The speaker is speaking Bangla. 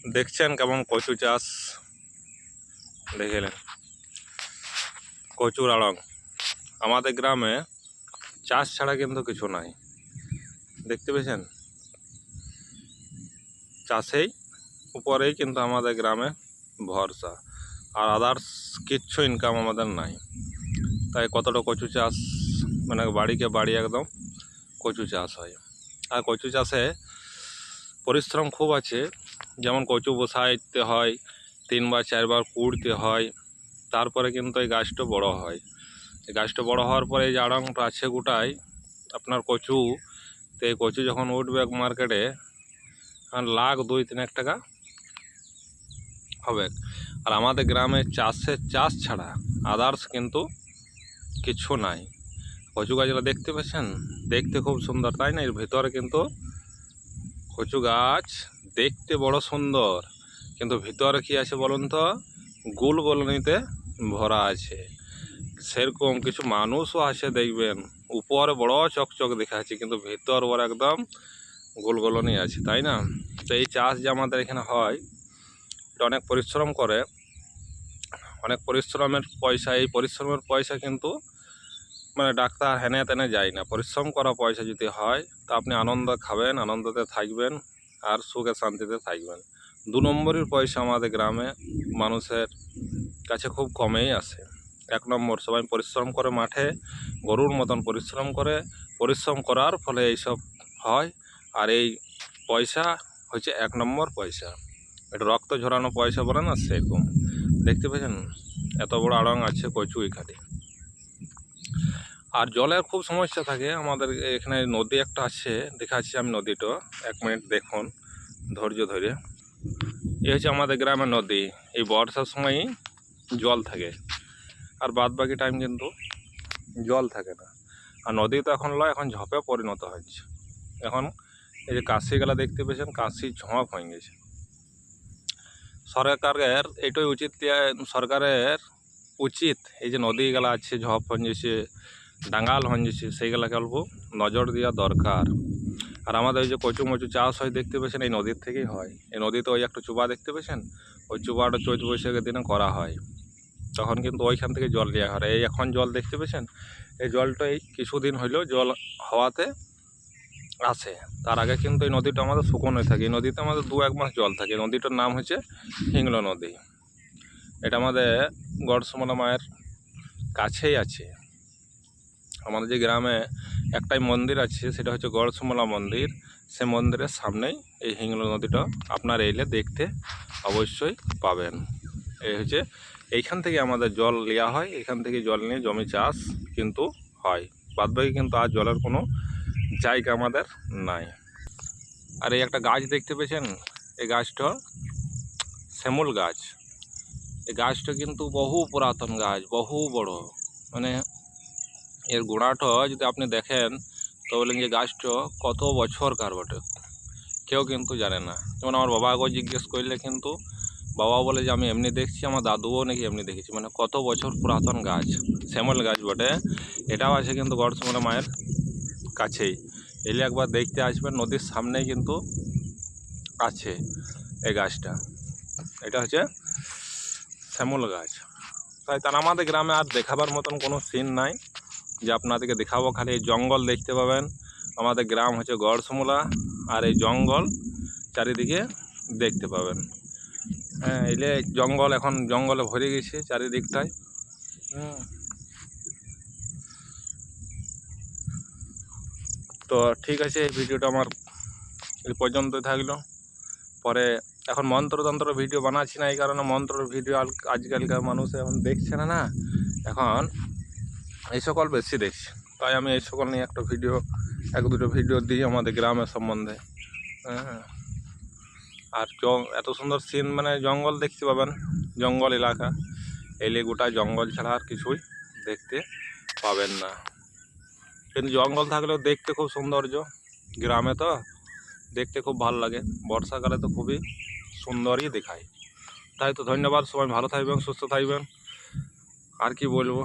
দেখছেন কেমন কচু চাষ, দেখলেন কচুর আড়ং। আমাদের গ্রামে চাষ ছাড়া কিন্তু কিছু নাই, দেখতে পেয়েছেন। চাষেই উপরেই কিন্তু আমাদের গ্রামে ভরসা, আর আদার্স কিচ্ছু ইনকাম আমাদের নাই। তাই কতটা কচু চাষ, মানে বাড়িকে বাড়ি একদম কচু চাষ হয়। আর কচু চাষে পরিশ্রম খুব আছে। যেমন কচু বসাইতে হয়, 3 বা 4 বার কুড়তে হয়, তারপরে কিন্তু এই গাছটা বড় হয়। এই গাছটা বড় হওয়ার পরে এই যে আড়ংটা আছে গোটায় আপনার কচু, তো এই কচু যখন উঠবে মার্কেটে লাখ 2-3 টাকা হবে। আর আমাদের গ্রামে চাষ ছাড়া আদার্স কিন্তু কিছু নাই। কচু গাছগুলো দেখতে পেয়েছেন, দেখতে খুব সুন্দর, তাই না? এর ভিতরে কিন্তু কচু গাছ দেখতে বড় সুন্দর, কিন্তু ভিতরে কি আছে বলুন তো? গুলগলনিতে ভরা আছে। সেরকম কিছু মানুষও আছে দেখবেন, উপরে বড় চকচক দেখাচ্ছে, কিন্তু ভিতর ওর একদম গোলগলনি আছে, তাই না? তো এই চাষ যে আমাদের এখানে হয়, এটা অনেক পরিশ্রম করে, অনেক পরিশ্রমের পয়সা। এই পরিশ্রমের পয়সা কিন্তু মানে ডাক্তার হেনে তেনে যায় না। পরিশ্রম করা পয়সা যদি হয় তা আপনি আনন্দ খাবেন, আনন্দতে থাকবেন, আর সুখে শান্তিতে থাকবেন। 2 নম্বরের পয়সা আমাদের গ্রামে মানুষের কাছে খুব কমেই আসে। 1 নম্বর সবাই পরিশ্রম করে, মাঠে গরুর মতন পরিশ্রম করে, পরিশ্রম করার ফলে এইসব হয়। আর এই পয়সা হচ্ছে 1 নম্বর পয়সা, এটা রক্ত ঝরানো পয়সা বলে না, সেরকম। দেখতে পেয়েছেন এত বড় আড়ং আছে কচু এখানে। আর জলের খুব সমস্যা থাকে আমাদের এখানে। নদী একটা আছে, দেখাচ্ছি আমি নদীটা, 1 মিনিট দেখুন ধৈর্য ধরে। এই হচ্ছে আমাদের গ্রামের নদী। এই বর্ষার সময়ই জল থাকে, আর বাদ বাকি টাইম কিন্তু জল থাকে না। আর নদী তো এখন লয়, এখন ঝোপে পরিণত হচ্ছে। এখন এই যে কাশিগুলা দেখতে পেয়েছেন, কাশি ঝোঁপ হয়ে গেছে। সরকারের এটাই উচিত, সরকারের উচিত এই যে নদীগুলা আছে ঝোপ হয়ে গেছে, ডাঙ্গাল হয়ে গেছে, সেইগুলাকে অল্প নজর দেওয়া দরকার। আর আমাদের ওই যে কচু মচু চাষ হয় দেখতে পেয়েছেন, এই নদীর থেকেই হয়। এই নদীতে ওই একটা চুবা দেখতে পেয়েছেন, ওই চুবাটা চৈত বৈশাখের দিনে করা হয়, তখন কিন্তু ওইখান থেকে জল নেওয়া হয়। এই এখন জল দেখতে পেয়েছেন, এই জলটা এই কিছুদিন হইলেও জল হওয়াতে আসে। তার আগে কিন্তু এই নদীটা আমাদের শুকনো থাকে। এই নদীতে আমাদের 2-1 মাস জল থাকে। নদীটার নাম হচ্ছে হিংলো নদী। এটা আমাদের গড়সমলা মায়ের কাছেই আছে। আমাদের যে গ্রামে একটাই মন্দির আছে, সেটা হচ্ছে গড়সমলা মন্দির। সে মন্দিরের সামনেই এই হিংলো নদীটা আপনার এলে দেখতে অবশ্যই পাবেন। এই হচ্ছে এইখান থেকে আমাদের জল নেওয়া হয়, এখান থেকে জল নিয়ে জমি চাষ কিন্তু হয়। বাদবাকি কিন্তু আর জলের কোনো জায়গা আমাদের নাই। আর এই একটা গাছ দেখতে পেয়েছেন, এই গাছটা শ্যামল গাছ। এই গাছটা কিন্তু বহু পুরাতন গাছ, বহু বড়। মানে এর গোড়াটা যদি আপনি দেখেন তো বলেন যে গাছটা কত বছরকার বটে, কেউ কিন্তু জানে না। যেমন আমার বাবাকেও জিজ্ঞেস করলে কিন্তু বাবা বলে যে আমি এমনি দেখছি, আমার দাদুও নাকি এমনি দেখেছি। মানে কত বছর পুরাতন গাছ, শ্যামল গাছ বটে। এটাও আছে কিন্তু গড়সমলা মায়ের কাছেই। এলে একবার দেখতে আসবেন, নদীর সামনেই কিন্তু আছে এই গাছটা। এটা হচ্ছে শ্যামল গাছ। তার আমাদের গ্রামে আর দেখাবার মতন কোনো সিন নাই যে আপনাদেরকে দেখাবো। খালি এই জঙ্গল দেখতে পাবেন। আমাদের গ্রাম হচ্ছে গড়সমলা, আর এই জঙ্গল চারিদিকে দেখতে পাবেন। হ্যাঁ, এলে জঙ্গল, এখন জঙ্গলে ভরে গেছে চারিদিকটায়। তো ঠিক আছে, এই ভিডিওটা আমার এই পর্যন্তই থাকলো। পরে এখন মন্ত্রতন্ত্র ভিডিও বানাচ্ছি না, এই কারণে মন্ত্রের ভিডিও আজকালকার মানুষ এখন দেখছে না, এখন এই সকল বেশি দেখছি। তাই আমি এই সকল নিয়ে একটা ভিডিও, 1-2টো ভিডিও দিই আমাদের গ্রামের সম্বন্ধে। হ্যাঁ, আর এত সুন্দর সিন, মানে জঙ্গল দেখতে পাবেন, জঙ্গল এলাকা। এলে গোটা জঙ্গল ছাড়া আর কিছুই দেখতে পাবেন না। কিন্তু জঙ্গল থাকলেও দেখতে খুব সৌন্দর্য, গ্রামে তো দেখতে খুব ভালো লাগে। বর্ষাকালে তো খুবই সুন্দরই দেখায়। তাই তো ধন্যবাদ, সবাই ভালো থাকবেন, সুস্থ থাকবেন। আর কি বলবো।